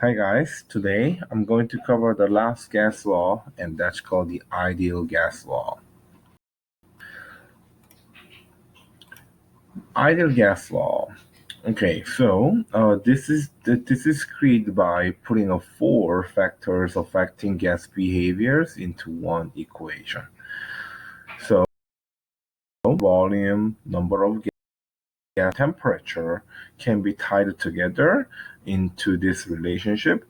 Hi guys, today I'm going to cover the last gas law, and that's called the ideal gas law. Ideal gas law. Okay, so this is created by putting a four factors affecting gas behaviors into one equation. So volume, number of gas, temperature can be tied together into this relationship.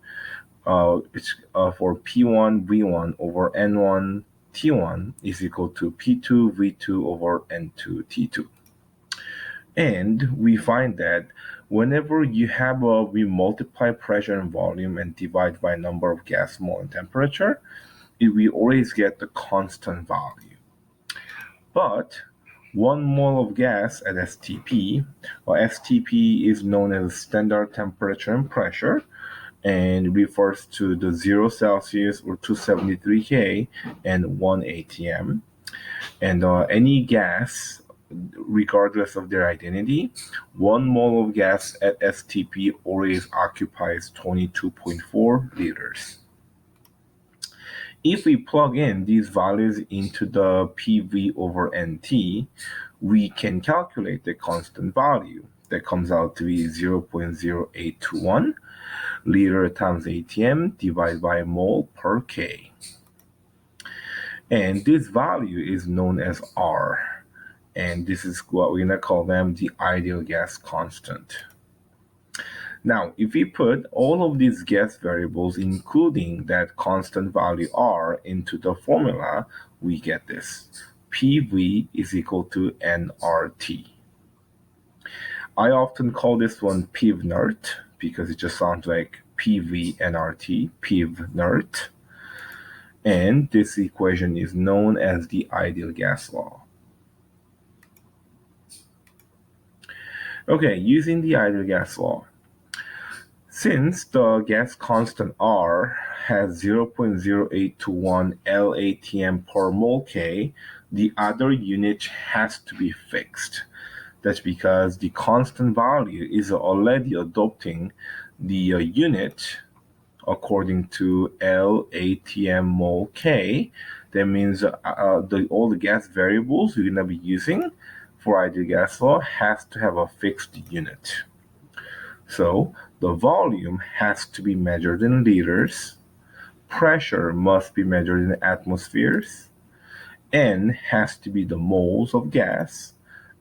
It's for P1 V1 over N1 T1 is equal to P2 V2 over N2 T2. And we find that whenever we multiply pressure and volume and divide by number of gas mole and temperature, we always get the constant value. But 1 mole of gas at STP, or STP is known as standard temperature and pressure, and refers to the 0 Celsius or 273 K and 1 atm. And any gas, regardless of their identity, 1 mole of gas at STP always occupies 22.4 liters. If we plug in these values into the PV over NT, we can calculate the constant value that comes out to be 0.0821 liter times atm divided by mole per K. And this value is known as R. And this is what we're going to call them the ideal gas constant. Now, if we put all of these gas variables, including that constant value R, into the formula, we get this. PV is equal to nRT. I often call this one PV-NRT because it just sounds like PV nRT, PV-NRT. And this equation is known as the ideal gas law. Okay, using the ideal gas law, since the gas constant R has 0.0821 LATM per mole K, the other unit has to be fixed. That's because the constant value is already adopting the unit according to LATM mole K. That means all the gas variables you're going to be using for ideal gas law has to have a fixed unit. So the volume has to be measured in liters, pressure must be measured in atmospheres, N has to be the moles of gas,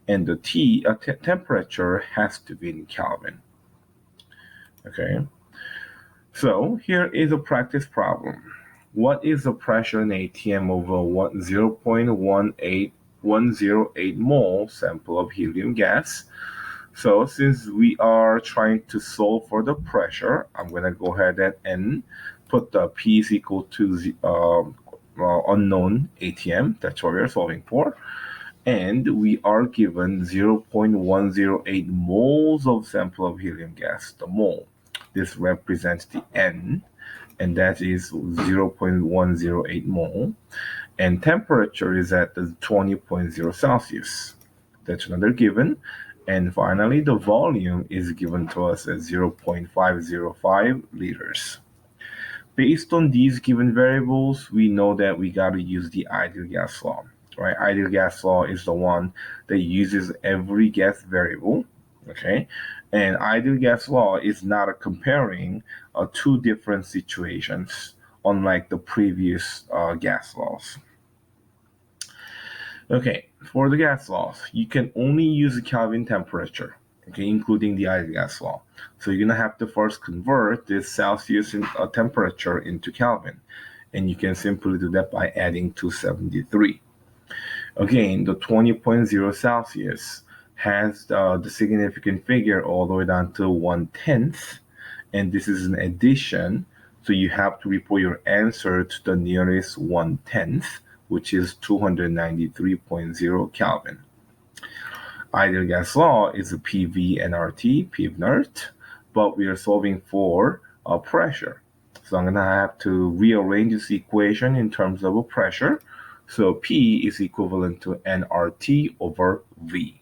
and the temperature has to be in Kelvin. Okay, so here is a practice problem. What is the pressure in atm over 0.18108 mole sample of helium gas? So since we are trying to solve for the pressure, I'm going to go ahead and put the P is equal to unknown ATM. That's what we're solving for. And we are given 0.108 moles of sample of helium gas, the mole. This represents the N, and that is 0.108 mole. And temperature is at the 20.0 Celsius. That's another given. And finally, the volume is given to us as 0.505 liters. Based on these given variables, we know that we got to use the ideal gas law. Right? Ideal gas law is the one that uses every gas variable. Okay, and ideal gas law is not comparing two different situations, unlike the previous gas laws. Okay, for the gas laws, you can only use the Kelvin temperature, okay, including the ideal gas law. So you're gonna have to first convert this Celsius temperature into Kelvin, and you can simply do that by adding 273. Again, the 20.0 Celsius has the significant figure all the way down to 1/10, and this is an addition, so you have to report your answer to the nearest 1/10, which is 293.0 Kelvin. Ideal gas law is a PV nRT, PV-NRT, but we are solving for pressure. So I'm going to have to rearrange this equation in terms of a pressure. So P is equivalent to nRT over V.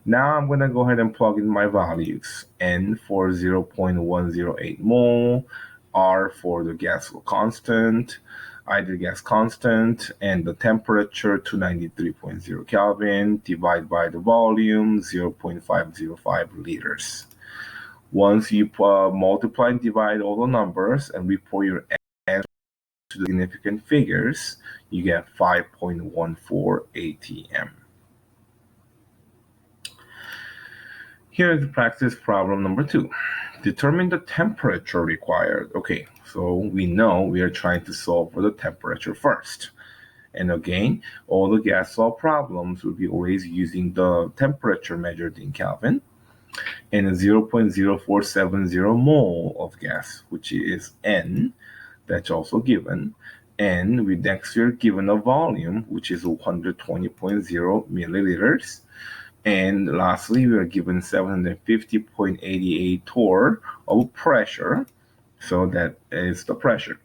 Now I'm going to go ahead and plug in my values. N for 0.108 mole, R for the gas constant, ideal gas constant, and the temperature 293.0 Kelvin, divided by the volume 0.505 liters. Once you multiply and divide all the numbers and report your answer to the significant figures, you get 5.14 ATM. Here is the practice problem number 2. Determine the temperature required. Okay, so we know we are trying to solve for the temperature first. And again, all the gas law problems will be always using the temperature measured in Kelvin and 0.0470 mole of gas, which is N, that's also given. And we next we're given a volume, which is 120.0 milliliters. And lastly, we are given 750.88 torr of pressure. So that is the pressure.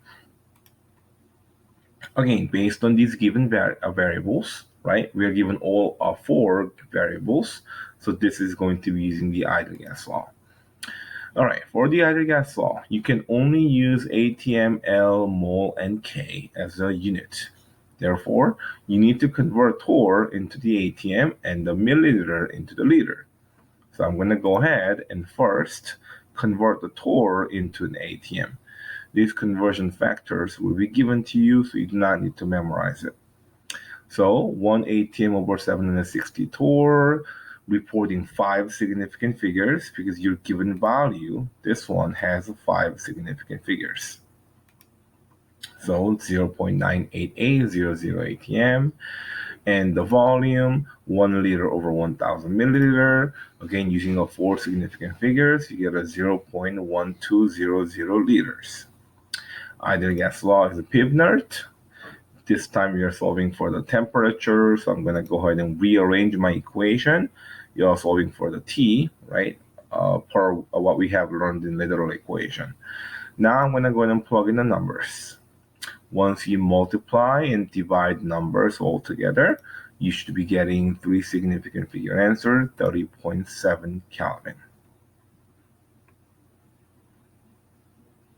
Again, based on these given variables, right, we are given all 4 variables. So this is going to be using the ideal gas law. All right, for the ideal gas law, you can only use ATM, L, mole, and K as a unit. Therefore, you need to convert torr into the ATM and the milliliter into the liter. So I'm going to go ahead and first convert the torr into an ATM. These conversion factors will be given to you, so you do not need to memorize it. So 1 ATM over 760 torr, reporting 5 significant figures because your given value, this one has 5 significant figures. So 0.98800 ATM, and the volume 1 liter over 1000 milliliter. Again, using 4 significant figures, you get a 0.1200 liters. Ideal gas law is a Pivnert. This time we are solving for the temperature, so I'm going to go ahead and rearrange my equation. You're solving for the T, right, per what we have learned in literal equation. Now I'm going to go ahead and plug in the numbers. Once you multiply and divide numbers all together, you should be getting 3 significant figure answer, 30.7 Kelvin.